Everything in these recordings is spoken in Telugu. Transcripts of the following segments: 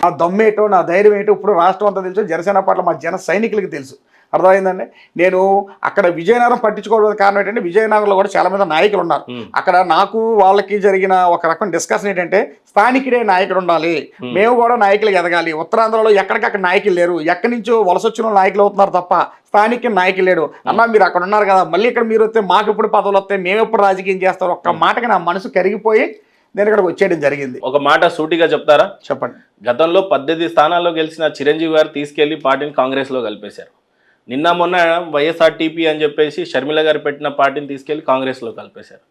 నా దమ్మేటో నా ధైర్యం ఏంటో ఇప్పుడు రాష్ట్రం అంతా తెలుసు, జనసేన పట్ల మా జన సైనికులకి తెలుసు. అర్థమైందండి. నేను అక్కడ విజయనగరం పట్టించుకోవడం కారణం ఏంటంటే విజయనగరంలో కూడా చాలా మంది నాయకులు ఉన్నారు. అక్కడ నాకు వాళ్ళకి జరిగిన ఒక రకం డిస్కషన్ ఏంటంటే స్థానికుడే నాయకుడు ఉండాలి, మేము కూడా నాయకులు ఎదగాలి. ఉత్తరాంధ్రలో ఎక్కడికక్కడ నాయకులు లేరు, ఎక్కడి నుంచో వలస వచ్చిన నాయకులు అవుతున్నారు తప్ప స్థానిక నాయకులు లేడు. అన్న మీరు అక్కడ ఉన్నారు కదా, మళ్ళీ ఇక్కడ మీరు వస్తే మాకు ఎప్పుడు పదవులు వస్తాయి, మేము ఎప్పుడు రాజకీయం చేస్తారు, ఒక్క మాటకి నా మనసు కరిగిపోయి నేను ఇక్కడికి వచ్చేయడం జరిగింది. ఒక మాట సూటిగా చెప్తారా? చెప్పండి. గతంలో 18 స్థానాల్లో గెలిచిన చిరంజీవి గారు తీసుకెళ్లి పార్టీని కాంగ్రెస్లో కలిపేశారు. నిన్న మొన్న వైఎస్ఆర్టీపీ అని చెప్పేసి షర్మిల గారు పెట్టిన పార్టీని తీసుకెళ్లి కాంగ్రెస్లో కలిపేశారు.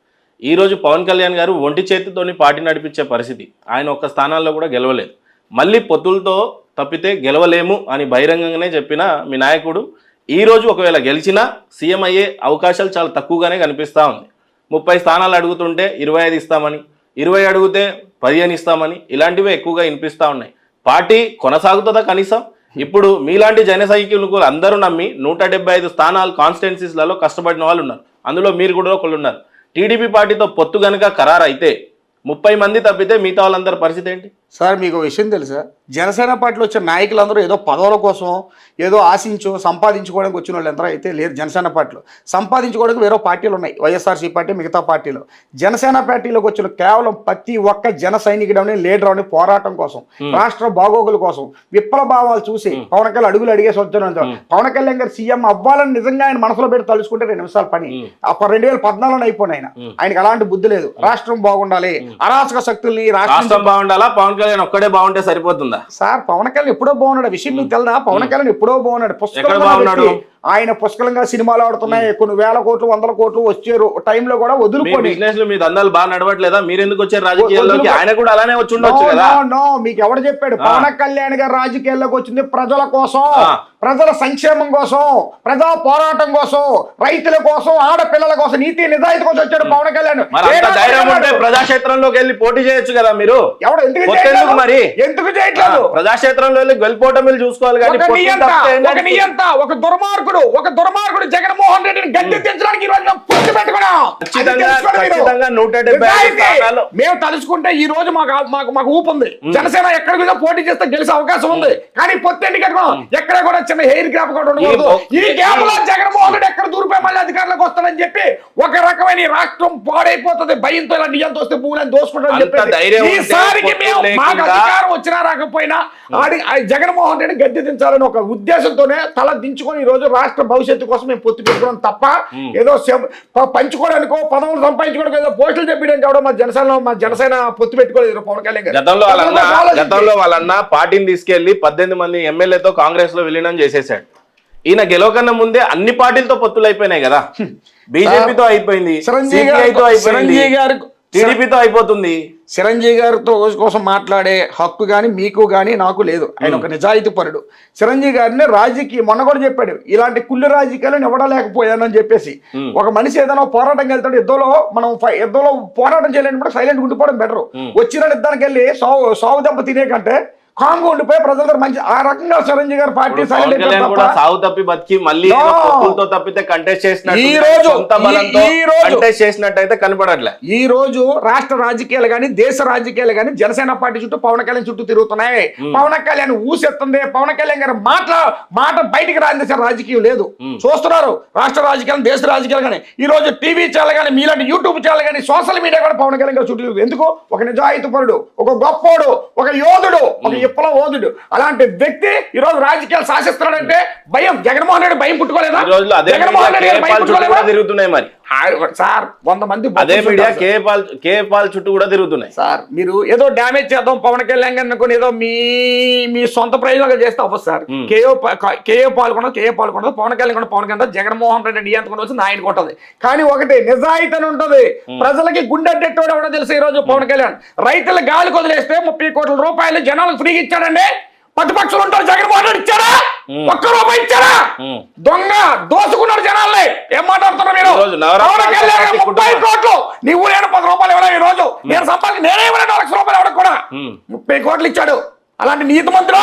ఈరోజు పవన్ కళ్యాణ్ గారు ఒంటి చేతితోని పార్టీ నడిపించే పరిస్థితి, ఆయన ఒక్క స్థానాల్లో కూడా గెలవలేదు. మళ్ళీ పొత్తులతో తప్పితే గెలవలేము అని బహిరంగంగానే చెప్పిన మీ నాయకుడు ఈరోజు ఒకవేళ గెలిచినా సీఎం అయ్యే అవకాశాలు చాలా తక్కువగానే కనిపిస్తూ ఉంది. 30 స్థానాలు అడుగుతుంటే 25 ఇస్తామని, 20 అడిగితే 15 ఇస్తామని, ఇలాంటివే ఎక్కువగా వినిపిస్తూ ఉన్నాయి. పార్టీ కొనసాగుతుందా కనీసం? ఇప్పుడు మీలాంటి జన సైనికులు అందరూ నమ్మి 175 స్థానాలు కాన్స్టిట్యున్సీస్లలో కష్టపడిన వాళ్ళు ఉన్నారు. అందులో మీరు కూడా ఒకళ్ళు ఉన్నారు. టీడీపీ పార్టీతో పొత్తు కనుక ఖరారు అయితే 30 మంది తప్పితే మిగతా వాళ్ళందరి పరిస్థితి ఏంటి? సార్ మీకు విషయం తెలుసా, జనసేన పార్టీలో వచ్చిన నాయకులందరూ ఏదో పదవుల కోసం ఏదో ఆశించో సంపాదించుకోవడానికి వచ్చిన వాళ్ళు ఎందరో అయితే లేదు. జనసేన పార్టీలో సంపాదించుకోవడానికి వేరే పార్టీలు ఉన్నాయి, వైఎస్ఆర్సీ పార్టీ మిగతా పార్టీలు. జనసేన పార్టీలోకి వచ్చిన కేవలం ప్రతి ఒక్క జన సైనికుడని లీడర్ అని పోరాటం కోసం, రాష్ట్ర బాగోగుల కోసం, విప్లవ భావాలు చూసి పవన్ కళ్యాణ్ అడుగులు అడిగేసి వచ్చాను. పవన్ కళ్యాణ్ గారు సీఎం అవ్వాలని నిజంగా ఆయన మనసులో పెట్టి తలుచుకుంటే 2 నిమిషాల పని. 2014లో అయిపోయిన ఆయనకి అలాంటి బుద్ధి లేదు. రాష్ట్రం బాగుండాలి, అరాచక శక్తుల్ని రాష్ట్రం బాగుండాలా, పవన్ కళ్యాణ్ ఒక్కడే బాగుంటే సరిపోతుందా? సార్ పవన్ కళ్యాణ్ ఎప్పుడో బాగున్నాడు, విషయం మీకు తెలదా? పవన్ కళ్యాణ్ ఎప్పుడో బాగున్నాడు, పుష్కలంగా ఆయన పుష్కలంగా సినిమాలు ఆడుతున్నాయి, కొన్ని వేల కోట్లు 100 కోట్లు వచ్చారు టైంలో కూడా వదులుకొని. మీ దందాలు బాగా నడవట్లేదా? మీరు ఎందుకు వచ్చారు రాజకీయాల్లోకి? ఆయన కూడా అలానే వచ్చి ఉండొచ్చు కదా. మీకు ఎవరు చెప్పాడు? పవన్ కళ్యాణ్ గారు రాజకీయాల్లోకి వచ్చింది ప్రజల కోసం, ప్రజల సంక్షేమం కోసం, ప్రజా పోరాటం కోసం, రైతుల కోసం, ఆడపిల్లల కోసం, నీతి నిజాయితీ కోసం వచ్చాడు పవన్ కళ్యాణ్. ధైర్యం ఉంటే ప్రజాక్షేత్రంలోకి వెళ్ళి పోటీ చేయొచ్చు కదా మీరు. ఎవరు ఎందుకు మరి ఎందుకు చేయట్లేదు? ప్రజాక్షేత్రంలో వెళ్ళి గెలిపోవటం చూసుకోవాలి. ఒక దుర్మార్గుడు జగన్మోహన్ రెడ్డిని గద్దెదించడానికి ఈ రోజు పొత్తు పెట్టుకున్నాం. మేము తలుచుకుంటే ఈ రోజు మాకు ఊపు ఉంది. జనసేన ఎక్కడ కూడా పోటీ చేస్తే గెలిచే అవకాశం ఉంది. కానీ పొత్తు ఎన్ని కట్టుకున్నాం, ఎక్కడ కూడా చిన్న హెయిర్ గ్రాప్ కూడా ఉండకూడదు. ఈ గ్యాప్ లో జగన్మోహన్ రెడ్డి ఎక్కడ దూరిపోయి మళ్ళీ అధికారంలోకి వస్తాడని చెప్పి ఒక రకమైన రాష్ట్రం పాడైపోతుంది భయంతో, ఇలా నియంతో వస్తే భూములను దోసుకుంటారని చెప్పి ఈసారికి మేము మాకు అధికారం వచ్చినా రాకపోయినా జగన్మోహన్ రెడ్డి గద్దెదించాలని ఒక ఉద్దేశంతోనే తల దించుకొని ఈ రోజు రాష్ట్ర భవిష్యత్తు కోసం మేము పొత్తు పెట్టుకోవడం తప్ప ఏదో పంచుకోవడానికో పదవులు సంపాదించుకోవడానికి ఏదో పోస్టులు చెప్పడానికి కూడా మా జనసేన పొత్తు పెట్టుకోలేదు. పవన్ కళ్యాణ్ గతంలో వాళ్ళన్న పార్టీని తీసుకెళ్లి 18 మంది ఎమ్మెల్యేతో కాంగ్రెస్ లో విలీనం చేసేసాడు. ఈయన గెలవకన్నా ముందే అన్ని పార్టీలతో పొత్తులు అయిపోయినాయి కదా. బీజేపీతో అయిపోయింది, సిపిఐతో అయిపోయింది, టీడీపీతో అయిపోతుంది. చిరంజీవి గారితో కోసం మాట్లాడే హక్కు కానీ మీకు కానీ నాకు లేదు. ఆయన ఒక నిజాయితీ పరుడు. చిరంజీవి గారిని రాజకీయ మొన్న కూడా చెప్పాడు, ఇలాంటి కుళ్ళు రాజకీయాలను ఇవ్వడలేకపోయానని చెప్పేసి. ఒక మనిషి ఏదైనా పోరాటం వెళ్తాడు, యుద్ధంలో పోరాటం చేయలేనప్పుడు సైలెంట్ ఉండిపోవడం బెటర్. వచ్చిన యుద్ధానికి వెళ్ళి సాగు దెబ్బ తినే కంటే కాంగు ఉండిపోయి ప్రజలందరూ మంచి ఆ రకంగా చిరంజీవి గారి పార్టీ సాగు తప్పి బతికి మళ్ళీ తప్పితే కంటెస్ట్ చేసినట్టయితే కనపడట్లే. ఈ రోజు రాష్ట్ర రాజకీయాలు కానీ దేశ రాజకీయాలు కానీ జనసేన పార్టీ చుట్టూ పవన్ కళ్యాణ్ చుట్టూ తిరుగుతున్నాయి. పవన్ కళ్యాణ్ ఊసెత్తుంది. పవన్ కళ్యాణ్ గారి మాట బయటికి రాని రాజకీయం లేదు. చూస్తున్నారు రాష్ట్ర రాజకీయాలు, దేశ రాజకీయాలు కానీ. ఈ రోజు టీవీ ఛానల్ కానీ, మీలాంటి యూట్యూబ్ ఛానల్ కానీ, సోషల్ మీడియా కూడా పవన్ కళ్యాణ్ గారు చుట్టూ ఎందుకు? ఒక నిజాయితీ పరుడు, ఒక గొప్పోడు, ఒక యోధుడు, ఒక విప్లవోధుడు. అలాంటి వ్యక్తి ఈ రోజు రాజకీయాలు శాసిస్తున్నాడంటే భయం. జగన్మోహన్ రెడ్డి భయం పుట్టుకోలేదా? జగన్మోహన్ రెడ్డి తిరుగుతున్నాయి మరి సార్ 100 మంది అదే మీడియా కేపాల్ చుట్టూ కూడా తిరుగుతున్నాయి. సార్ మీరు ఏదో డ్యామేజ్ చేద్దాం పవన్ కళ్యాణ్ గారిని అనుకుని ఏదో మీ సొంత ప్రయోజనాలు చేస్తే అవ్వదు సార్. కేఏ పాల్గొనదు, పవన్ కళ్యాణ్ జగన్మోహన్ రెడ్డి నియంత్రణ వచ్చి ఆయన కొట్టదు. కానీ ఒకటి నిజాయితీ ఉంటది, ప్రజలకి గుండెట్టేటోడు ఎవడో తెలుసు. ఈ రోజు పవన్ కళ్యాణ్ రైతుల గాలి వదిలేస్తే 30 కోట్ల రూపాయలు జనాలకు ఫ్రీగా ఇచ్చాడండి. ప్రతిపక్షులు ఉంటారు, జగన్మోహన్ రెడ్డి ఇచ్చారా? ఒక్క రూపాయి ఇచ్చారా? దొంగ దోసుకున్నారు జనాల్ని. ఏం మాట్లాడుతున్నారు మీరు? 30 కోట్లు నీవు నేను 10 రూపాయలు ఎవరా? ఈ రోజు నేను సంపాదించి నేనే 1 లక్ష రూపాయలు ఎవరికి కూడా 30 కోట్లు ఇచ్చాడు. అలాంటి నీతి మంత్రులు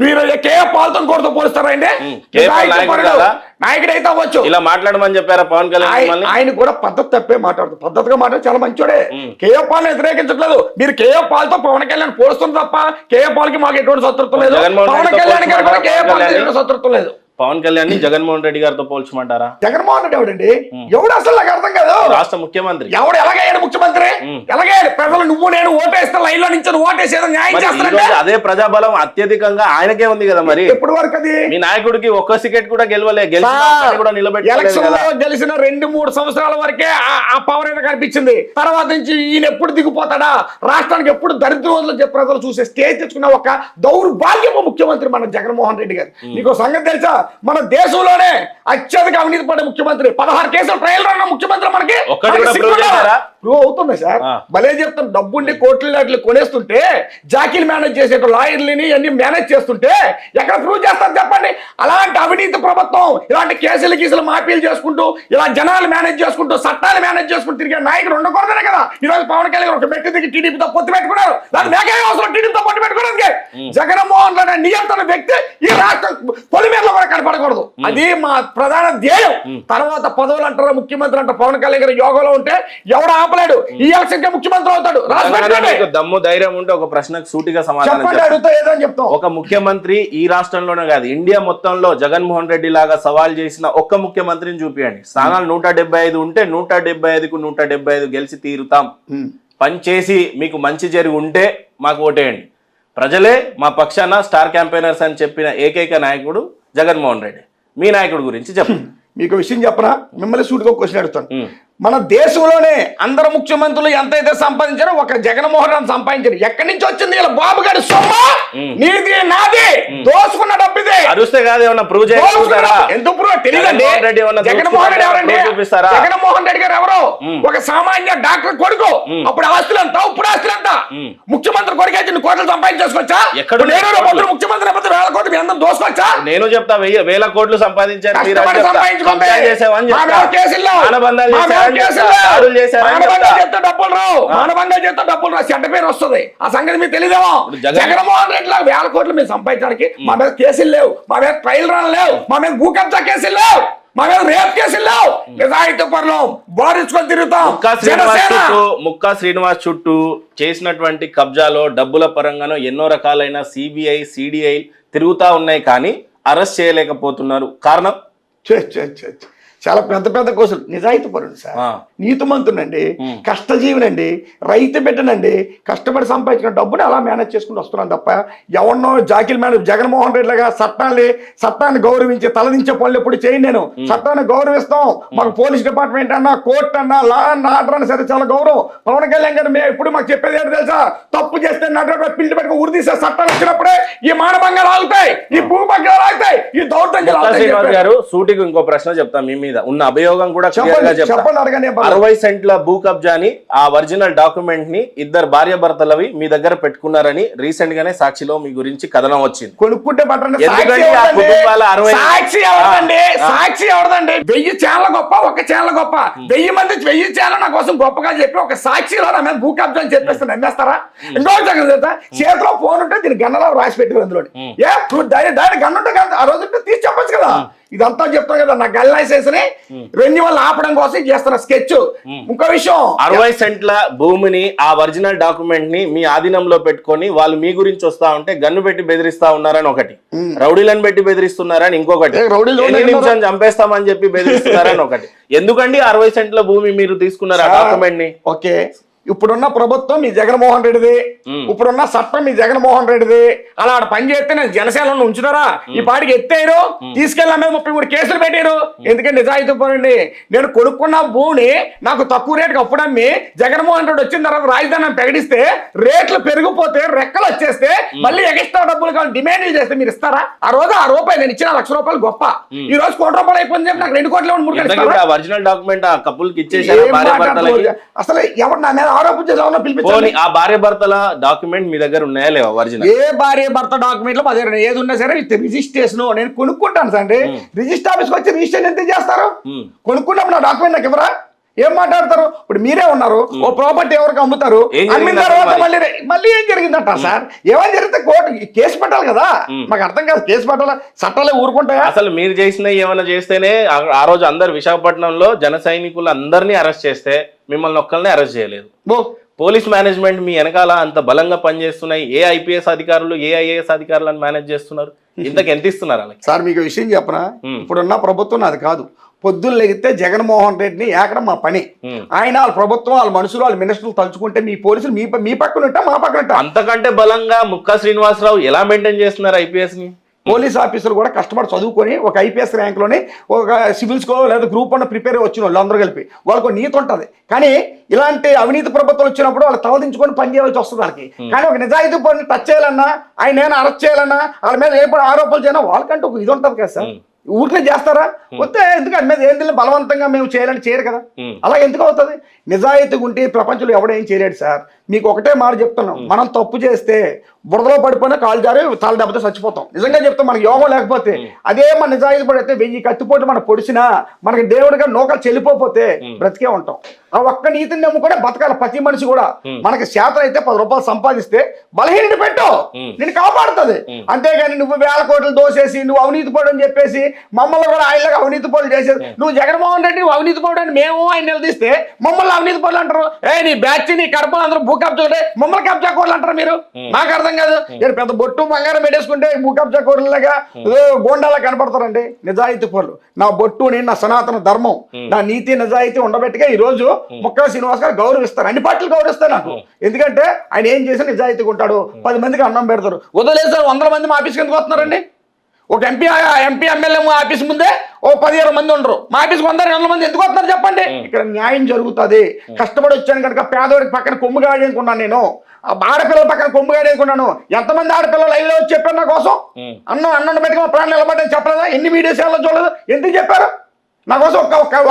మీరు కేఏ పాల్తో కోరుతో పోలుస్తారండి? కేఏ పాల్ నాయకుడు కాదా? నాయకుడు అయితే అవ్వచ్చు. ఇలా మాట్లాడమని చెప్పారా పవన్ కళ్యాణ్ మిమ్మల్ని? ఆయన కూడా పద్ధతి తప్పే మాట్లాడుతూ, పద్ధతిగా మాట్లాడి చాలా మంచోడే. కేఏ పాల్ వ్యతిరేకించట్లేదు. మీరు కేఏ పాల్తో పవన్ కళ్యాణ్ పోలుస్తుంది తప్ప కేఏ పాల్ కి మాకు ఎటువంటి శత్రుత్వం లేదు. పవన్ కళ్యాణ్ గారు కూడా కేఏ పాల్ ఎటువంటి శత్రుత్వం లేదు. పవన్ కళ్యాణ్ ని జగన్మోహన్ రెడ్డి గారితో పోల్చమంటారా? జగన్మోహన్ రెడ్డి ఎవడండి? ఎవడు అసలు నాకు అర్థం కాదు. రాష్ట్ర ముఖ్యమంత్రి. ఎవడు ఎలాగయ్యాడు ముఖ్యమంత్రి? ఎలాగయ్యాడు? ప్రజలు నువ్వు నేను ఓటేస్తే లైన్ లో నుంచి ఓటేసేదో న్యాయం చేస్తానంటే అదే ప్రజాబలం అత్యధికంగా ఆయనకే ఉంది కదా. మరి ఎప్పటి వరకు అది? మీ నాయకుడికి ఒక్క టికెట్ కూడా గెలవలే, కూడా ఎలక్షన్ లో గెలిచిన 2-3 సంవత్సరాల వరకే ఆ పవర్ ఏదో కనిపించింది. తర్వాత నుంచి ఈయన ఎప్పుడు దిగిపోతాడా, రాష్ట్రానికి ఎప్పుడు దరిద్ర ప్రజలు చూసే స్టేజ్ తెచ్చుకున్న ఒక దౌర్భాగ్యపు ముఖ్యమంత్రి మన జగన్మోహన్ రెడ్డి గారు. నీకు సంగతి తెలుసా? మన దేశంలోనే అత్యధిక అవినీతి పడ్డ ముఖ్యమంత్రి, 16 కేసులు ట్రయల్ రన్న ముఖ్యమంత్రి మనకి ప్రూవ్ అవుతుంది సార్. భలే చెప్తాను. డబ్బుండి కోట్లు కొనేస్తుంటే జాకీలు మేనేజ్ చేసే లాయర్లని అన్ని మేనేజ్ చేస్తుంటే ఎక్కడ ప్రూవ్ చేస్తారు చెప్పండి? అలాంటి అవినీతి ప్రభుత్వం ఇలాంటి కేసులు మాఫీలు చేసుకుంటూ ఇలా జనాలు మేనేజ్ చేసుకుంటూ చట్టాలు మేనేజ్ చేసుకుంటూ తిరిగే నాయకుడు ఉండకూడదనే కదా ఈ రోజు పవన్ కళ్యాణ్ ఒక మెట్టు దిగి టీడీపీతో పొత్తు పెట్టుకున్నారు. దాని మేకే అవసరం టీడీపీతో పొత్తు పెట్టుకోవడానికి. జగన్మోహన్ రెడ్డి నియంత్రణ వ్యక్తి ఈ రాష్ట్ర పొలిమేరలో కూడా కనపడకూడదు. అది మా ప్రధాన ధ్యేయం. తర్వాత పదవులు అంటారు, ముఖ్యమంత్రి అంటారు. పవన్ కళ్యాణ్ గారు యోగంలో ఉంటే ఎవడు ఆపలేడు. ఈ ఎలక్షన్ కే ముఖ్యమంత్రి అవుతాడు. దమ్ము ధైర్యం ఉంటే ఒక ప్రశ్నకు సూటిగా సమాధానం చెప్తాం. ఒక ముఖ్యమంత్రి ఈ రాష్ట్రంలోనే కాదు ఇండియా మొత్తంలో జగన్మోహన్ రెడ్డి లాగా సవాల్ చేసిన ఒక్క ముఖ్యమంత్రిని చూపియండి. స్థానాలు 175 ఉంటే 175కు 175 గెలిచి తీరుతాం. పని చేసి మీకు మంచి జరిగి ఉంటే మాకు ఓటేయండి. ప్రజలే మా పక్షాన స్టార్ క్యాంపెయినర్స్ అని చెప్పిన ఏకైక నాయకుడు జగన్మోహన్ రెడ్డి. మీ నాయకుడి గురించి చెప్పండి. మీకు విషయం చెప్పరా? మిమ్మల్ని సూటిగా క్వశ్చన్ అడుగుతాను. మన దేశంలోనే అందరు ముఖ్యమంత్రులు ఎంతైతే సంపాదించారో ఒక జగన్మోహన్ రెడ్డి సంపాదించారు. ఎక్కడి నుంచి వచ్చింది? ఇలా బాబు గారి సొమ్మ, నీది నాది, దోసుకున్న డబ్బు ఇది. అరుస్తే కాదు ఏమన్నా ప్రూవ్ చేస్తారా? ఎందుకు ప్రూవ్ తెలియదండి. జగన్మోహన్ రెడ్డి ఎవరండి? జగన్మోహన్ రెడ్డి గారు ఎవరు? ఒక సామాన్య డాక్టర్ కొడుకు. అప్పుడు ఆస్తులు ఎంత, ఇప్పుడు ఆస్తులు ఎంత? ముఖ్యమంత్రి కొడుకు అయితే కోట్లు సంపాదించేసుకోవచ్చా? నేను ముఖ్యమంత్రి వేల కోట్లు మీ అందరం దోసుకోవచ్చా? నేను చెప్తా 1000 కోట్లు సంపాదించారు. మానవంగా చేస్తే డబ్బులు రావు, చెడ్డ పేరు వస్తుంది. ఆ సంగతి మీకు తెలియదేమో. జగన్మోహన్ రెడ్డి లాగా 1000 కోట్లు మీరు సంపాదించడానికి మా మీద కేసులు లేవు, మా మీద ట్రయల్ రన్ లేవు, మా మీద భూ కబ్జా కేసులు లేవు, మా మీద రేప్ కేసులు లేవు. నిజాయితీ పరులు బారించుకొని తిరుగుతాం. ముక్కా శ్రీనివాస్ చుట్టూ చేసినటువంటి కబ్జాలో డబ్బుల పరంగానో ఎన్నో రకాలైన సిబిఐ సిడిఐ తిరుగుతా ఉన్నాయి, కానీ అరెస్ట్ చేయలేకపోతున్నారు. కారణం చాలా పెద్ద పెద్ద కోసులు. నిజాయితీ పరుడు సార్, నీతిమంతునండి, కష్టజీవినండి, రైతు బిడ్డనండి, కష్టపడి సంపాదించిన డబ్బుని అలా మేనేజ్ చేసుకుంటూ వస్తున్నాను తప్ప ఎవరినో జాకిల్ మేనేజ్ జగన్మోహన్ రెడ్డి లాగా చట్టాన్ని గౌరవించి తలదించే పనులు ఎప్పుడు చేయండి. నేను చట్టాన్ని గౌరవిస్తాం. మాకు పోలీస్ డిపార్ట్మెంట్ అన్నా, కోర్టు అన్నా, లా అండ్ ఆర్డర్ అన్నా సరే చాలా గౌరవం. పవన్ కళ్యాణ్ గారు మేము ఎప్పుడు మాకు చెప్పేది ఏంటో తెలుసా? తప్పు చేస్తే నటు పిల్లి పెట్టుకుని ఉరిదీసే చట్టాలు వచ్చినప్పుడే ఈ మానభంగాలు ఆగుతాయి, ఈ భూభంగాలు ఆగుతాయి, ఈ దౌర్జన్యాలు గారు. సూటికి ఇంకో ప్రశ్న చెప్తాను. మీ మీద ఉన్న అభియోగం కూడా 60 సెంట్ల భూ కబ్జాని, ఆ ఒరిజినల్ డాక్యుమెంట్ ని ఇద్దరు భార్య భర్తలవి మీ దగ్గర పెట్టుకున్నారని రీసెంట్ గానే సాక్షిలో మీ గురించి కథనం వచ్చింది. కొనుక్కుంటే సాక్షి ఎవరిదండి? 1000 ఛానల్ గొప్ప, ఒక ఛానల్ గొప్ప, 1000 మంది 1000 ఛానల్ నా కోసం గొప్పగా చెప్పి ఒక సాక్షిలో నా మీద భూ కబ్జా అని చెప్పేస్తే నమ్మేస్తారా? ఇంకో చేతిలో ఫోన్ ఉంటే దీని గన్నలో రాసి పెట్టుకుని అందులో డైరెక్ట్ గన్ను ఉంటే ఆ రోజు తీసి చెప్పచ్చు కదా. ఇదంతా చెప్తాను కదా, నా గన్ లైసెన్స్ ని రెన్యువల్ ఆపడం కోసం చేస్తున్న స్కెచ్. ఇంకో విషయం, 60 సెంట్ల భూమిని, ఆ ఒరిజినల్ డాక్యుమెంట్ ని మీ ఆధీనంలో పెట్టుకొని వాళ్ళు మీ గురించి వస్తా ఉంటే గన్ను పెట్టి బెదిరిస్తా ఉన్నారని ఒకటి, రౌడీలను పెట్టి బెదిరిస్తున్నారని ఇంకొకటి, నిమిషం చంపేస్తామని చెప్పి బెదిరిస్తున్నారని ఒకటి. ఎందుకండి 60 సెంట్ల భూమి మీరు తీసుకున్నారు ఆ డాక్యుమెంట్ ని? ఓకే, ఇప్పుడున్న ప్రభుత్వం మీ జగన్మోహన్ రెడ్డిది, ఇప్పుడున్న చట్టం మీ జగన్మోహన్ రెడ్డిది. అలా పని చేస్తే నేను జనసేనలో ఉంచుతారా? ఈ పాటికి ఎత్తారు, తీసుకెళ్ళా మీద 33 కేసులు పెట్టారు. ఎందుకంటే నిజాయితీ పోనండి. నేను కొనుక్కున్న భూమిని నాకు తక్కువ రేటుకి అప్పుడమ్మి జగన్మోహన్ రెడ్డి వచ్చిన తర్వాత రాజధాని ప్రకటిస్తే రేట్లు పెరిగిపోతే రెక్కలు వచ్చేస్తే మళ్ళీ ఎక్స్ట్రా డబ్బులు కావాలి డిమాండ్ చేస్తే మీరు ఇస్తారా? ఆ రోజు ఆ రూపాయి నేను ఇచ్చిన ₹1,00,000 గొప్ప, ఈ రోజు ₹1,00,000 అయిపోయింది చెప్పి నాకు 2 కోట్లు ఒరిజినల్ డాక్యుమెంట్ ఆ కపుల్కి ఇచ్చేసారు. అసలు ఎవరు నా మీద ఆ భార్య భర్తల డాక్యుమెంట్ మీ దగ్గర ఉన్నాయా లేవా? ఒరిజినల్ ఏ భార్య భర్త డాక్యుమెంట్ లో మా దగ్గర ఏది ఉన్నా సరే రిజిస్ట్రేషన్ నేను కొనుక్కుంటాను సార్. రిజిస్టర్ ఆఫీస్కి వచ్చి రిజిస్ట్రేషన్ ఎంత చేస్తారు? కొనుక్కున్నప్పుడు నా డాక్యుమెంట్ నాకు ఇవ్వరా? ఏం మాట్లాడతారు? ఇప్పుడు మీరే ఉన్నారు, ఓ ప్రాపర్టీ ఎవరికి అమ్ముతారు, ఏం అమ్మిన జరిగింది తర్వాత అసలు మళ్ళీ ఏం జరిగిందంట సార్? ఏమని జరిగితే కోర్టు కేసు పెట్టాలి కదా, మాకు అర్థం కాదు. కేసు పెట్టాలా? చట్టాలే ఊరుకుంటాయా? అసలు మీరు చేసిన ఏమైనా చేస్తేనే ఆ రోజు అందరు విశాఖపట్నంలో జన సైనికులు అందరినీ అరెస్ట్ చేస్తే మిమ్మల్ని ఒక్కరిని అరెస్ట్ చేయలేదు. పోలీస్ మేనేజ్మెంట్ మీ వెనకాల అంత బలంగా పనిచేస్తున్నాయి. ఏ ఐపీఎస్ అధికారులు ఏ ఐఏఎస్ అధికారులను మేనేజ్ చేస్తున్నారు? ఇంతకు ఎంత ఇస్తున్నారు వాళ్ళకి? సార్ మీకు విషయం చెప్పనా, ఇప్పుడున్న ప్రభుత్వం నాది కాదు. పొద్దున్న లెగితే జగన్మోహన్ రెడ్డిని ఏకడం మా పని. ఆయన వాళ్ళ ప్రభుత్వం, వాళ్ళ మనుషులు, వాళ్ళ మినిస్టర్లు తలుచుకుంటే మీ పోలీసులు మీ పక్కన ఉంటా, మా పక్కన ఉంటా. అంతకంటే బలంగా ముక్కా శ్రీనివాసరావు ఎలా మెయింటైన్ చేస్తున్నారు ఐపీఎస్ ని? పోలీస్ ఆఫీసర్లు కూడా కష్టపడి చదువుకొని ఒక ఐపీఎస్ ర్యాంక్లోని ఒక సివిల్స్కో లేదా గ్రూప్ 1 ప్రిపేర్ వచ్చిన వాళ్ళు అందరూ కలిపి వాళ్ళకు నీతి ఉంటుంది. కానీ ఇలాంటి అవినీతి ప్రభుత్వం వచ్చినప్పుడు వాళ్ళు తలదించుకొని పని చేయవలసి వస్తుంది వాళ్ళకి. కానీ ఒక నిజాయితీ పని టచ్ చేయాలన్నా, ఆయన ఏమైనా అరెస్ట్ చేయాలన్నా, వాళ్ళ మీద ఏ ఆరోపణలు చేయాలన్నా వాళ్ళకంటే ఒక ఇది ఉంటుంది కదా సార్. ఊరికే చేస్తారా? వస్తే ఎందుకు అది మీద ఏం తెలియదు బలవంతంగా మేము చేయాలని చేయరు కదా. అలా ఎందుకు అవుతుంది? నిజాయితీగా ఉంటే ప్రపంచంలో ఎవడేం చేయలేడు సార్. మీకు ఒకటే మాట చెప్తున్నాం, మనం తప్పు చేస్తే బురదలో పడిపోయినా కాలు జారి తల దెబ్బతో చచ్చిపోతాం. నిజంగా చెప్తాం, మనకి యోగం లేకపోతే. అదే మన నిజాయితీ పడితే 1000 కత్తిపోటు మనం పొడిచినా మనకి దేవుడిగా నూకలు చెల్లిపోతే బ్రతికే ఉంటాం. ఆ ఒక్క నీతిని నమ్ముకుంటే బతకాలి ప్రతి మనిషి కూడా. మనకి శాతం అయితే 10 రూపాయలు సంపాదిస్తే బలహీనని పెట్టు, నేను కాపాడుతుంది. అంతేగాని నువ్వు 1000 కోట్లు దోసేసి నువ్వు అవినీతి పడు అని చెప్పేసి మమ్మల్ని కూడా ఆయనలాగా అవినీతి పనులు చేసేది. నువ్వు జగన్మోహన్ రెడ్డి నువ్వు అవినీతి పడు అని మేము ఆయన నిలదీస్తే మమ్మల్ని అవినీతి పనులు అంటారు. నీ బ్యాచ్ నీ కడపలు అందరూ భూ కబ్జా మమ్మల్ని కబ్జా కోర్లు అంటారు మీరు. నాకు అర్థం కాదు. నేను పెద్ద బొట్టు బంగారం పెట్టేసుకుంటే భూ కబ్జా కోర్లులాగా గోండాలా కనపడతారండి నిజాయితీ పనులు. నా బొట్టుని, నా సనాతన ధర్మం, నా నీతి నిజాయితీ ఉండబెట్టుగా ఈ రోజు ముక్కా శ్రీనివాస్ గారు గౌరవిస్తారు. అన్ని పార్టీలు గౌరవిస్తారు నాకు. ఎందుకంటే ఆయన ఏం చేసి నిజాయితీగా ఉంటాడు. 10 మందికి అన్నం పెడతారు. వదిలేసారు 100 మంది మా ఆఫీస్కి ఎందుకు వస్తున్నారండి? ఒక ఎంపీ ఎమ్మెల్యే ఆఫీస్ ముందే ఓ 10-20 మంది ఉండరు. మా ఆఫీస్కి 100-200 మంది ఎందుకు వస్తున్నారు చెప్పండి? ఇక్కడ న్యాయం జరుగుతుంది. కష్టపడి వచ్చాను కనుక పేదవాడికి పక్కన కొమ్ముగాడి అనుకున్నాను. నేను ఆడపిల్లల పక్కన కొమ్ముగాడి అనుకున్నాను. ఎంతమంది ఆడపిల్లలు లైవ్ లో వచ్చి చెప్పారు నా కోసం? అన్నం పెట్టుకుని ప్రాణం నిలబడ్డని చెప్పలేదా? ఎన్ని మీడియా ఛానల్లో చూడలేదు? ఎందుకు చెప్పారు? నా కోసం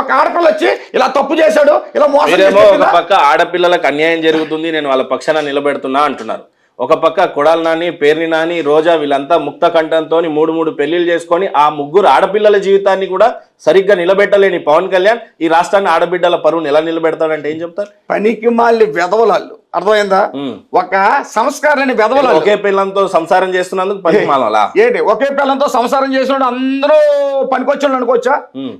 ఒక ఆడపిల్ల వచ్చి ఇలా తప్పు చేశాడు, ఇలా మోసం చేశాడు. ఒక పక్క ఆడపిల్లలకు అన్యాయం జరుగుతుంది, నేను వాళ్ళ పక్షాన నిలబెడుతున్నా అంటున్నారు. ఒక పక్క కొడాలి నాని, పేర్ని నాని, రోజా వీళ్ళంతా ముక్త కంఠంతో 3 పెళ్లిళ్ళు చేసుకొని ఆ 3 ఆడపిల్లల జీవితాన్ని కూడా సరిగ్గా నిలబెట్టలేని పవన్ కళ్యాణ్ ఈ రాష్ట్రాన్ని ఆడబిడ్డల పరువుని ఎలా నిలబెడతాడంటే ఏం చెప్తారు? పనికి మాలి వెధవలాళ్ళు. అర్థమైందా? ఒక సంస్కారాన్ని వెధవలాళ్ళు. ఒకే పిల్లలతో సంసారం చేస్తున్నందుకు పనికి మాల ఏంటి? ఒకే పిల్లలతో సంసారం చేసిన అందరూ పనికొచ్చాడు అనుకోవచ్చా?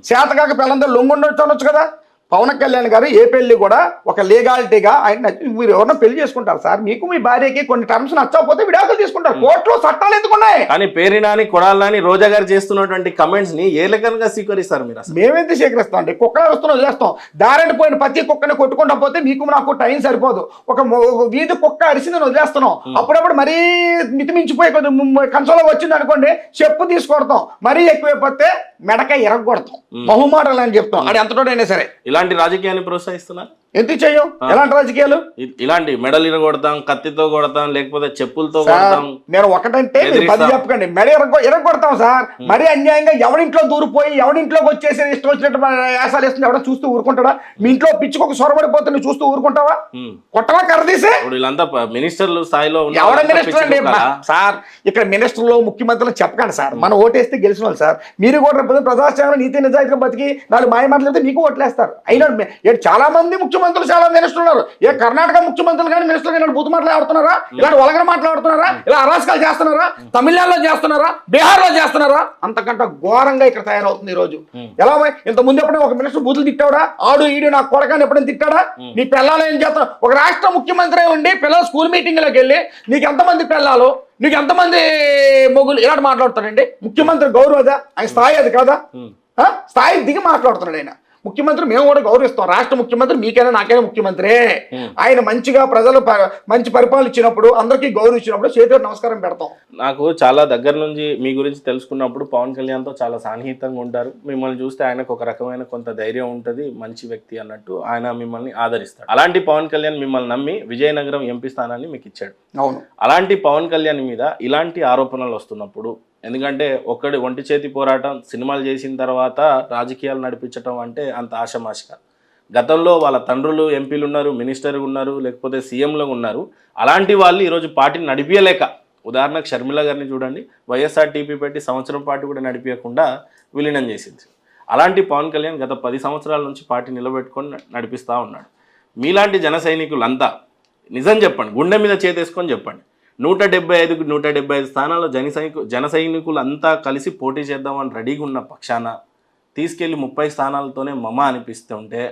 చేతకాక పిల్లలతో లొంగుండొచ్చు కదా. పవన్ కళ్యాణ్ గారు ఏ పెళ్లి కూడా ఒక లీగాలిటీగా ఆయన మీరు ఎవరన్నా పెళ్లి చేసుకుంటారు సార్, మీకు మీ భార్యకి కొన్ని టర్మ్స్ నచ్చకపోతే విడాకులు తీసుకుంటారు. కోర్టులో చట్టాలు ఎందుకున్నాయి? కానీ పేరు నాని, కొడాలి నాని, రోజా గారు చేస్తున్నటువంటి కమెంట్స్ ని ఏ లెక్కగా స్వీకరిస్తారు మీరు? మేమైతే స్వీకరిస్తాం అండి. కుక్కలు వస్తున్నా వదిలేస్తాం. దారిని పోయిన ప్రతి కుక్కని కొట్టుకుంటా పోతే మీకు నాకు టైం సరిపోదు. ఒక వీధి కుక్క అరిసిందని వదిలేస్తున్నాం. అప్పుడప్పుడు మరీ మితిమించిపోయి కన్సోలో వచ్చింది అనుకోండి, చెప్పు తీసుకొడతాం. మరీ ఎక్కువైపోతే మెడకాయ ఎరగొడతాం. బహుమాటలు అని చెప్తాం. అది ఎంతటోడైనా సరే. ఇలాంటి రాజకీయాన్ని ప్రోత్సహిస్తున్నారు. ఎందుకు చెయ్యం? ఎలాంటి రాజకీయాలు? ఇలాంటి మెడలు ఇరగొడతాం, కత్తితో కొడతాం, లేకపోతే చెప్పులతో కొడతాం. నేను ఒకటంటే 10 చెప్పకండి. మెడ ఎరగొడతాం సార్. మరీ అన్యాయంగా ఎవరింట్లో దూరిపోయి ఎవరింట్లోకి వచ్చేసి ఇష్టం వచ్చినట్టు యాసాలు వేస్తుంది ఎవడో చూస్తూ ఊరుకుంటాడా? మీ ఇంట్లో పిచ్చుకొక సొరబడిపోతే నువ్వు చూస్తూ ఊరుకుంటావా? కొట్టవా కర్రదీసి? వీళ్ళంతా మినిస్టర్లు స్థాయిలో ఎవడ మినిస్టర్ అండి సార్? ఇక్కడ మినిస్టర్లు ముఖ్యమంత్రులు చెప్పకండి సార్. మనం ఓటేస్తే గెలిచిన వాళ్ళు సార్. మీరు కూడా ప్రజాసేవలో నీతి నిజాయితీగా బతికి 4 మాయ మాటలు చెప్తే మీకు ఓట్లేస్తారు. అయినా చాలా మంది ముఖ్యమంత్రులు, చాలా మినిస్టర్లు ఉన్నారు. ఏ కర్ణాటక ముఖ్యమంత్రులు కానీ మినిస్టర్లు కానీ బూతు మాట్లాడుతున్నారా? ఇలాంటి వలగర మాట్లాడుతున్నారా? ఇలా అరాచకాలు చేస్తున్నారా? తమిళనాడులో చేస్తున్నారా? బీహార్లో చేస్తున్నారా? అంతకంటే ఘోరంగా ఇక్కడ తయారవుతుంది ఈ రోజు. ఎలా ఇంత ముందు ఎప్పుడైనా ఒక మినిస్టర్ బూతులు తిట్టాడా? ఆడు ఈడు నా కొడకాన్ని ఎప్పుడైనా తిట్టాడా? నీ పిల్లలు ఏం చేస్తావు? ఒక రాష్ట్ర ముఖ్యమంత్రి ఉండి పిల్లలు స్కూల్ మీటింగ్లోకి వెళ్ళి నీకు ఎంతమంది పిల్లలు, నీకు ఎంతమంది మొగులు ఇలాంటి మాట్లాడుతాడండి? ముఖ్యమంత్రి గౌరవం అదా? ఆయన స్థాయి అది కాదా? స్థాయి దిగి మాట్లాడుతున్నాడు ఆయన. ముఖ్యమంత్రి మేము కూడా గౌరవిస్తాం. రాష్ట్ర ముఖ్యమంత్రి మీకైనా నాకైనా ముఖ్యమంత్రి. ఆయన మంచిగా ప్రజలు మంచి పరిపాలన ఇచ్చినప్పుడు, అందరికీ గౌరవం ఇచ్చినప్పుడు చేతిలో నమస్కారం పెడతాం. నాకు చాలా దగ్గర నుంచి మీ గురించి తెలుసుకున్నప్పుడు పవన్ కళ్యాణ్తో చాలా సాన్నిహితంగా ఉంటారు. మిమ్మల్ని చూస్తే ఆయనకు ఒక రకమైన కొంత ధైర్యం ఉంటుంది, మంచి వ్యక్తి అన్నట్టు ఆయన మిమ్మల్ని ఆదరిస్తాడు. అలాంటి పవన్ కళ్యాణ్ మిమ్మల్ని నమ్మి విజయనగరం ఎంపీ స్థానాన్ని మీకు ఇచ్చాడు. అవును. అలాంటి పవన్ కళ్యాణ్ మీద ఇలాంటి ఆరోపణలు వస్తున్నప్పుడు, ఎందుకంటే ఒంటి చేతి పోరాటం సినిమాలు చేసిన తర్వాత రాజకీయాలు నడిపించడం అంటే అంత ఆషమాషిగా. గతంలో వాళ్ళ తండ్రులు ఎంపీలు ఉన్నారు, మినిస్టర్ ఉన్నారు, లేకపోతే సీఎంలో ఉన్నారు. అలాంటి వాళ్ళు ఈరోజు పార్టీని నడిపించలేక, ఉదాహరణకు షర్మిల గారిని చూడండి, వైఎస్ఆర్టీపీ పెట్టి సంవత్సరం పాటు కూడా నడిపించకుండా విలీనం చేసింది. అలాంటి పవన్ కళ్యాణ్ గత 10 సంవత్సరాల నుంచి పార్టీ నిలబెట్టుకొని నడిపిస్తూ ఉన్నాడు. మీలాంటి జన సైనికులంతా నిజం చెప్పండి, గుండె మీద చేతేసుకొని చెప్పండి, 175కు 175 స్థానాల్లో జన సైనికులు అంతా కలిసి పోటీ చేద్దామని రెడీగా ఉన్న పక్షాన తీసుకెళ్ళి 30 స్థానాలతోనే మమ అనిపిస్తుంటే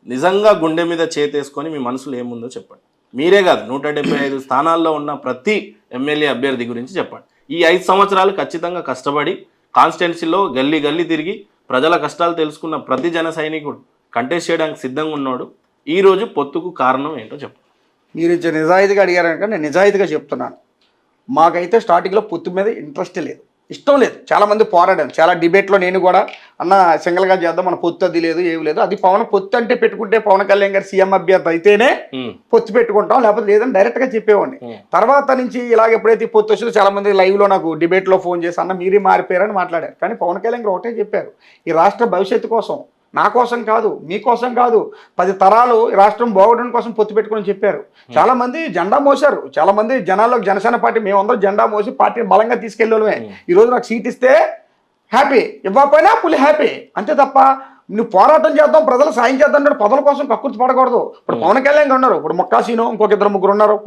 నిజంగా గుండె మీద చేతేసుకొని మీ మనసులో ఏముందో చెప్పండి. మీరే కాదు, 175 స్థానాల్లో ఉన్న ప్రతి ఎమ్మెల్యే అభ్యర్థి గురించి చెప్పండి. ఈ 5 సంవత్సరాలు ఖచ్చితంగా కష్టపడి కాన్స్టిట్యున్సీలో గల్లీ గల్లీ తిరిగి ప్రజల కష్టాలు తెలుసుకున్న ప్రతి జన సైనికుడు కంటెస్ట్ చేయడానికి సిద్ధంగా ఉన్నాడు. ఈరోజు పొత్తుకు కారణం ఏంటో చెప్పండి. మీరు నిజాయితీగా అడిగారనుక నేను నిజాయితీగా చెప్తున్నాను. మాకైతే స్టార్టింగ్లో పొత్తు మీద ఇంట్రెస్ట్ లేదు, ఇష్టం లేదు. చాలామంది పోరాడాను, చాలా డిబేట్లో నేను కూడా అన్న సింగిల్గా చేద్దాం, మన పొత్తు అది లేదు ఏమి లేదు. అది పొత్తు అంటే పెట్టుకుంటే పవన్ కళ్యాణ్ గారు సీఎం అభ్యర్థి అయితేనే పొత్తు పెట్టుకుంటాం, లేకపోతే లేదని డైరెక్ట్గా చెప్పేవాడిని. తర్వాత నుంచి ఇలాగ ఎప్పుడైతే పొత్తు వచ్చిందో చాలామంది లైవ్లో నాకు డిబేట్లో ఫోన్ చేసి అన్న మీరే మారిపోయారని మాట్లాడారు. కానీ పవన్ కళ్యాణ్ గారు ఒకటే చెప్పారు, ఈ రాష్ట్ర భవిష్యత్తు కోసం, నా కోసం కాదు, మీకోసం కాదు, 10 తరాలు రాష్ట్రం బాగుండడం కోసం పొత్తు పెట్టుకుని చెప్పారు. చాలా మంది జెండా మోసారు, చాలా మంది జనాల్లో జనసేన పార్టీ మేమందరం జెండా మోసి పార్టీని బలంగా తీసుకెళ్ళమే. ఈరోజు నాకు సీట్ ఇస్తే హ్యాపీ, ఇవ్వకపోయినా ఫుల్ హ్యాపీ, అంతే తప్ప నువ్వు పోరాటం చేద్దాం ప్రజలు సాయం చేద్దాం అంటే పదవుల కోసం కక్కుర్తి పడకూడదు. ఇప్పుడు పవన్ కళ్యాణ్ ఉన్నారు, ఇప్పుడు మొక్కాసీను, ఇంకొక 2-3 ఉన్నారు,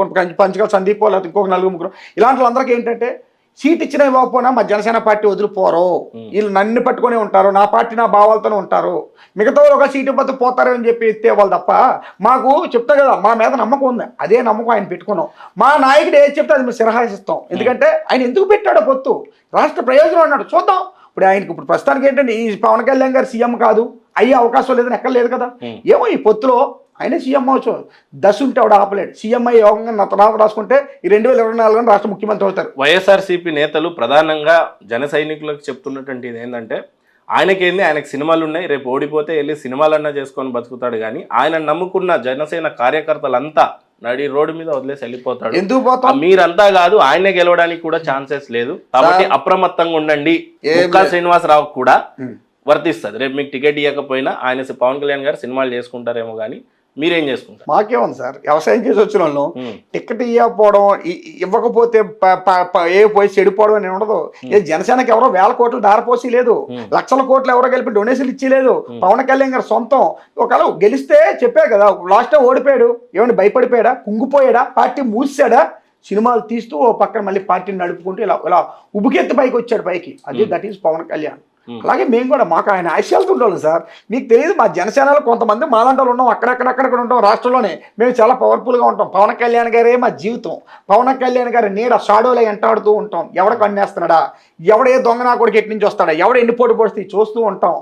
పంచకల సందీప్, లేకపోతే ఇంకొక 4-3, ఇలాంటి వాళ్ళందరికీ ఏంటంటే సీట్ ఇచ్చినా ఇవ్వకపోయినా మా జనసేన పార్టీ వదిలిపోరు, వీళ్ళు నన్ను పట్టుకునే ఉంటారు, నా పార్టీ నా భావాలతోనే ఉంటారు, మిగతా వాళ్ళు ఒక సీటు బతు పోతారని చెప్పి ఎత్తే వాళ్ళు తప్ప మాకు చెప్తా కదా మా మీద నమ్మకం ఉంది. అదే నమ్మకం ఆయన పెట్టుకున్నాం. మా నాయకుడు ఏది చెప్తే అది మేము శిరహాసిస్తాం. ఎందుకంటే ఆయన ఎందుకు పెట్టాడో పొత్తు, రాష్ట్ర ప్రయోజనం అన్నాడు, చూద్దాం. ఇప్పుడు ఆయనకి ఇప్పుడు ప్రస్తుతానికి ఏంటంటే ఈ పవన్ కళ్యాణ్ గారు సీఎం కాదు, అయ్యే అవకాశం లేదని ఎక్కడ లేదు కదా. ఏమో ఈ పొత్తులో ఆయన సీఎం అవచ్చు, దశ ఉంటే ఆవిడ ఆపలేడు. సీఎం అయ్యి యోగంగా నామ రాసుకుంటే ఈ 2024 రాష్ట్ర ముఖ్యమంత్రి అవుతారు. వైఎస్ఆర్సీపీ నేతలు ప్రధానంగా జన సైనికులకు చెప్తున్నటువంటి ఇది ఏంటంటే ఆయనకి సినిమాలు ఉన్నాయి, రేపు ఓడిపోతే వెళ్ళి సినిమాలన్నా చేసుకొని బతుకుతాడు, కానీ ఆయన నమ్ముకున్న జనసేన కార్యకర్తలంతా నడి రోడ్డు మీద వదిలేసి వెళ్ళిపోతాడు. ఎందుకు పోతాం? మీరంతా కాదు, ఆయనే గెలవడానికి కూడా ఛాన్సెస్ లేదు. కాబట్టి అప్రమత్తంగా ఉండండి. శ్రీనివాసరావు కూడా వర్తిస్తుంది. రేపు మీకు టికెట్ ఇవ్వకపోయినా ఆయన పవన్ కళ్యాణ్ గారు సినిమాలు చేసుకుంటారేమో, కానీ మీరేం చేసుకుంటారు? మాకేముంది సార్, వ్యవసాయం చేసి వచ్చిన వాళ్ళు టికెట్ ఇవ్వకపోవడం, ఇవ్వకపోతే పోయి చెడిపోవడం అని ఉండదు. జనసేనకి ఎవరో 1000 కోట్లు దారపోసి లేదు, లక్షల కోట్లు ఎవరో కలిపి డొనేషన్లు ఇచ్చేలేదు. పవన్ కళ్యాణ్ గారు సొంతం. ఒకవేళ గెలిస్తే చెప్పారు కదా, లాస్ట్ టైం ఓడిపోయాడు, ఏమైనా భయపడిపోయాడా, కుంగిపోయాడా, పార్టీ మూసాడా? సినిమాలు తీస్తూ ఓ పక్కన మళ్ళీ పార్టీని నడుపుకుంటూ ఇలా ఉబుకెత్తి పైకి వచ్చాడు పైకి. అది దట్ ఈస్ పవన్ కళ్యాణ్. అలాగే మేము కూడా మాకు ఆయన ఆశయాలతో ఉండేవాళ్ళం సార్. మీకు తెలియదు, మా జనసేనలో కొంతమంది మాలాంటి ఉన్నాం, అక్కడక్కడ ఉంటాం రాష్ట్రంలోనే. మేము చాలా పవర్ఫుల్గా ఉంటాం. పవన్ కళ్యాణ్ గారే మా జీవితం. పవన్ కళ్యాణ్ గారి నీడ షాడోలో ఎంటాడుతూ ఉంటాం. ఎవడ కన్నేస్తున్నాడా, ఎవడే దొంగ నా కొడుకు ఎటు నుంచి వస్తాడా, ఎవడ ఎన్ని పోటీ పొడిస్తే చూస్తూ ఉంటాం.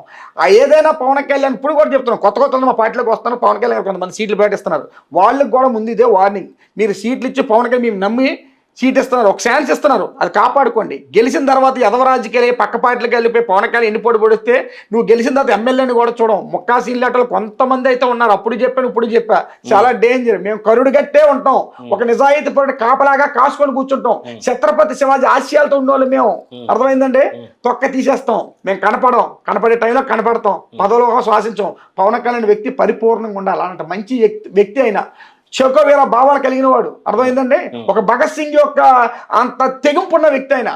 ఏదైనా పవన్ కళ్యాణ్ ఇప్పుడు కూడా చెప్తున్నాం, కొత్త మా పార్టీలోకి వస్తాను, పవన్ కళ్యాణ్ కొంతమంది సీట్లు ప్రకటిస్తున్నారు. వాళ్ళకి కూడా ముందు ఇదే వార్నింగ్, మీరు సీట్లు ఇచ్చి పవన్ కళ్యాణ్ మేము నమ్మి సీట్ ఇస్తున్నారు, ఒక ఛాన్స్ ఇస్తున్నారు, అది కాపాడుకోండి. గెలిచిన తర్వాత ఎదవ రాజకీయాలు పక్క పార్టీలకు వెళ్ళిపోయి పవన్ కళ్యాణ్ ఎన్ని పోటీ పొడిస్తే నువ్వు గెలిచిన తర్వాత ఎమ్మెల్యేని కూడా చూడం. మొక్కా సీన్లేటలు కొంతమంది అయితే ఉన్నారు, అప్పుడు చెప్పాను ఇప్పుడు చెప్పా, చాలా డేంజర్. మేము కరుడు గట్టే ఉంటాం, ఒక నిజాయితీ పడి కాపలాగా కాసుకొని కూర్చుంటాం. ఛత్రపతి శివాజీ ఆశయాలతో ఉన్నోళ్ళు మేము, అర్థమైందండి. తొక్క తీసేస్తాం, మేము కనపడే టైంలో కనపడతాం, పదవులుగా శ్వాసించాం. పవన్ కళ్యాణ్ వ్యక్తి పరిపూర్ణంగా ఉండాలి, అలాంటి మంచి వ్యక్తి అయినా చౌకవేర భావాలు కలిగిన వాడు, అర్థమైందండి. ఒక భగత్ సింగ్ యొక్క అంత తెగింపున్న వ్యక్తి అయినా,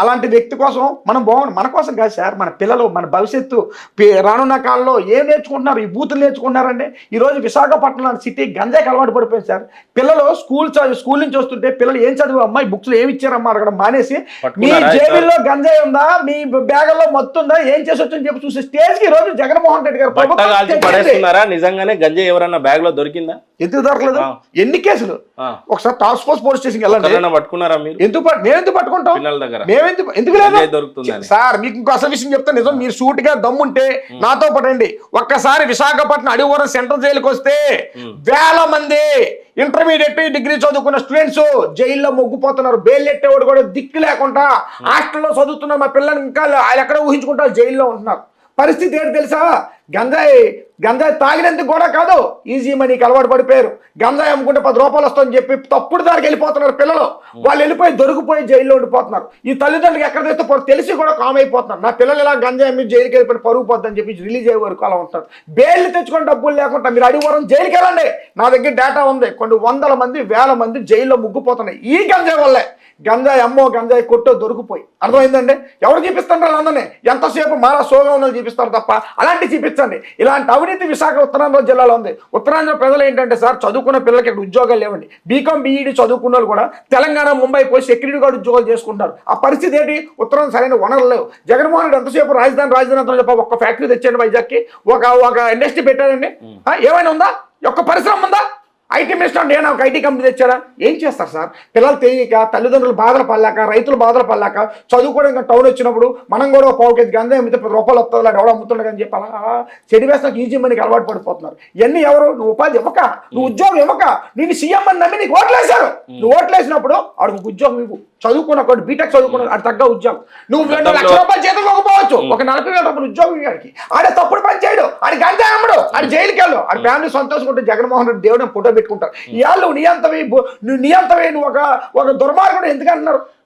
అలాంటి వ్యక్తి కోసం మనం బాగుంది. మన కోసం కాదు సార్, మన పిల్లలు, మన భవిష్యత్తు రానున్న కాలంలో ఏం నేర్చుకుంటున్నారు, ఈ బూతులు నేర్చుకుంటున్నారండి. ఈరోజు విశాఖపట్నం సిటీ గంజాయికి అలవాటు పడిపోయింది సార్. పిల్లలు స్కూల్ నుంచి వస్తుంటే పిల్లలు ఏం చదువు అమ్మాయి బుక్స్ ఏమి ఇచ్చారమ్మా అడగడం మానేసి, మీ జేబుల్లో గంజాయి ఉందా, మీ బ్యాగుల్లో మత్తు ఉందా, ఏం చేసి వచ్చని చెప్పి చూసే స్టేజ్ కి ఈ రోజు జగన్మోహన్ రెడ్డి గారు నిజంగానే గంజాయి ఎవరన్నా బ్యాగ్ లో దొరికిందా? ఎందుకు దొరకలేదు? ఎన్ని కేసులు? ఒకసారి టాస్క్ ఫోర్స్ పోలీస్ స్టేషన్ వెళ్ళండి. పట్టుకున్నారా మీరు? మేము ఎందుకు పట్టుకుంటాం? ఎందుకు లేదు సార్. మీకు ఇంకో అసలు విషయం చెప్తా, నిజం. మీరు సూటిగా దమ్ముంటే నాతో పడండి. ఒక్కసారి విశాఖపట్నం అడివరం సెంట్రల్ జైలుకి వస్తే 1000 మంది ఇంటర్మీడియట్ డిగ్రీ చదువుకున్న స్టూడెంట్స్ జైల్లో మొగ్గిపోతున్నారు. బెయిల్ ఎట్టేవాడు కూడా దిక్కు లేకుండా హాస్టల్లో చదువుతున్నారు. మా పిల్లలు ఇంకా ఎక్కడ ఊహించుకుంటారు, జైల్లో ఉంటున్నారు. పరిస్థితి ఏంటి తెలుసా? గంజాయి గంజాయి తాగినందుకు కూడా కాదు, ఈజీ మనీకి అలవాటు పడిపోయారు. గంజాయి అమ్ముకుంటే 10 రూపాయలు వస్తుందని చెప్పి తప్పుడు దారికి వెళ్ళిపోతున్నారు పిల్లలు. వాళ్ళు వెళ్ళిపోయి దొరికిపోయి జైల్లో ఉండిపోతున్నారు. ఈ తల్లిదండ్రులకు ఎక్కడ తెస్తే తెలిసి కూడా కామ్ అయిపోతున్నారు. నా పిల్లలు ఇలా గంజాయి అమ్మి జైలుకి వెళ్ళిపోయి పరుగు పోద్దని చెప్పి రిలీజ్ అయ్యే వరకు అలా ఉంటారు. బెయిల్ తెచ్చుకొని డబ్బులు లేకుండా మీరు అడిగివరం జైలుకి వెళ్ళండి. నా దగ్గర డేటా ఉంది. కొన్ని 100 మంది 1000 మంది జైల్లో ముగ్గుపోతున్నాయి ఈ గంజాయి వల్లే. గంజాయి అమ్మో గంజాయి కొట్టో దొరికిపోయి. అర్థమైందండి? ఎవరు చూపిస్తారు అందరినీ? ఎంతసేపు మారా సోగా ఉన్నది చూపిస్తారు తప్ప అలాంటివి చూపించండి. ఇలాంటి అవినీతి విశాఖ ఉత్తరాంధ్ర జిల్లాలో ఉంది. ఉత్తరాంధ్ర ప్రజలు ఏంటంటే సార్, చదువుకున్న పిల్లలకి ఇక్కడ ఉద్యోగాలు లేవండి. బీకామ్ బీఈడి చదువుకున్న వాళ్ళు కూడా తెలంగాణ ముంబై పోయి సెక్యూరిటీ గార్డ్ ఉద్యోగాలు చేసుకుంటారు. ఆ పరిస్థితి ఏంటి? ఉత్తరాంధ్ర సరైన వనరులు లేవు. జగన్మోహన్ రెడ్డి ఎంతసేపు రాజధాని అంతా చెప్ప ఒక్క ఫ్యాక్టరీ తెచ్చాడు వైజాగ్కి, ఒక ఇండస్ట్రీ పెట్టారండి. ఏమైనా ఉందా? ఒక్క పరిశ్రమ ఉందా? ఐటీ మినిస్టర్ నేను ఒక ఐటీ కంపెనీ తెచ్చారా? ఏం చేస్తారు సార్? పిల్లలు తెలియక, తల్లిదండ్రులు బాధలు పడలేక, రైతులు బాధలు పడలేక, చదువుకోవడానికి టౌన్ వచ్చినప్పుడు మనం కూడా 1 కేజీ గంజాయి అమ్మితే 10 రూపాయలు వస్తుంది, ఎవడో అమ్ముతున్నాడు అని చెప్పి అలా చెడివేస్తానికి ఈజీ మనకి అలవాటు పడిపోతున్నారు. ఇవన్నీ ఎవరు? నువ్వు ఉపాధి ఇవ్వక, నువ్వు ఉద్యోగం ఇవ్వక, నేను సీఎం అని నమ్మి నీకు ఓట్లేశారు. నువ్వు ఓట్లేసినప్పుడు ఆడు ఉద్యోగం ఇవ్వు. చదువుకున్న ఒకటి బీటెక్ చదువుకున్న అది తగ్గ ఉద్యోగం. నువ్వు 2 లక్షల రూపాయలు జీతం ఇవ్వకపోవచ్చు, ఒక 40,000 రూపాయలు ఉద్యోగం ఇవ్వడానికి. ఆడే తప్పుడు పని చేయడు, ఆడి గంజాయి అమ్మడు, ఆడి జైలుకి వెళ్ళు, ఆడి ఫ్యామిలీ సంతోషంగా జగన్మోహన్ రెడ్డి దేవుడు ఫోటో పెట్టుకుంటారు. ఇవాళ నువ్వు నియంతవి నువ్వు ఒక దుర్మార్గుడు ఎందుకు అంటున్నారు?